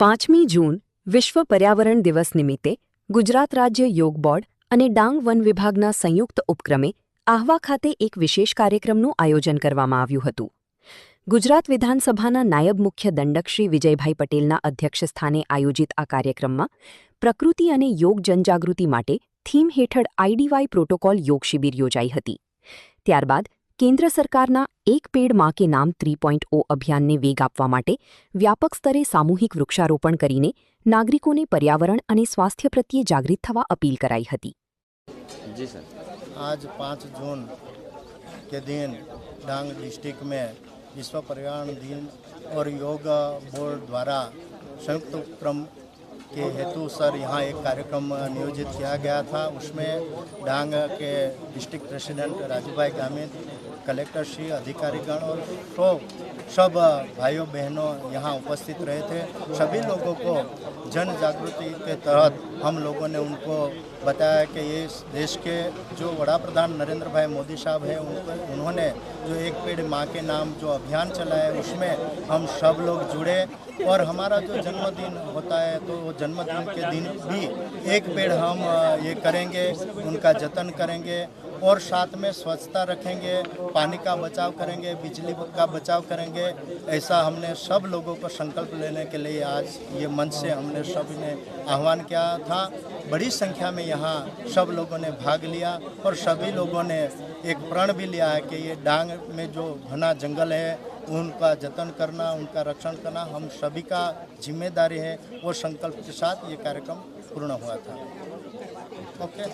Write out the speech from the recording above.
5મી જૂન વિશ્વ પર્યાવરણ દિવસ નિમિત્તે ગુજરાત રાજ્ય યોગ બોર્ડ અને ડાંગ વન વિભાગના સંયુક્ત ઉપક્રમે આહવા ખાતે એક વિશેષ કાર્યક્રમનું આયોજન કરવામાં આવ્યું હતું. ગુજરાત વિધાનસભાના નાયબ મુખ્ય દંડક શ્રી વિજયભાઈ પટેલના અધ્યક્ષસ્થાને આયોજિત આ કાર્યક્રમમાં પ્રકૃતિ અને યોગ જનજાગૃતિ માટે થીમ હેઠળ આઈડીવાય પ્રોટોકોલ યોગ શિબિર યોજાઈ હતી. ત્યારબાદ કેન્દ્ર સરકારના એક પેડ માં કે નામ 3.0 અભિયાનને વેગ આપવા માટે વ્યાપક સ્તરે સામૂહિક વૃક્ષારોપણ કરીને નાગરિકોને पर्यावरण અને સ્વાસ્થ્ય પ્રત્યે જાગૃત થવા અપીલ કરાઈ હતી. जी सर, आज 5 जून के दिन डांग डिस्ट्रिक्ट में विश्व पर्यावरण दिन और योग बोर्ड द्वारा संयुक्त उपक्रम के हेतु सर यहाँ एक कार्यक्रम नियोजित किया गया था. उसमें डांग के district president Rajubhai Gamit, collector Shri, अधिकारीगण और सब भाइयों बहनों यहाँ उपस्थित रहे थे. सभी लोगों को जन जागृति के तहत हम लोगों ने उनको बताया कि ये देश के जो वड़ा प्रधान नरेंद्र भाई मोदी साहब हैं उन्होंने जो एक पेड़ माँ के नाम जो अभियान चलाया है उसमें हम सब लोग जुड़े और हमारा जो जन्मदिन होता है तो वो जन्मदिन के दिन भी एक पेड़ हम ये करेंगे, उनका जतन करेंगे और साथ में स्वच्छता रखेंगे, पानी का बचाव करेंगे, बिजली का बचाव करेंगे. ऐसा हमने सब लोगों को संकल्प लेने के लिए आज ये मंच से हमने सभी ने आह्वान किया था. बड़ी संख्या में यहाँ सब लोगों ने भाग लिया और सभी लोगों ने एक प्रण भी लिया है कि ये डांग में जो घना जंगल है उनका जतन करना, उनका रक्षण करना हम सभी का जिम्मेदारी है. वो संकल्प के साथ ये कार्यक्रम पूर्ण हुआ था. ओके.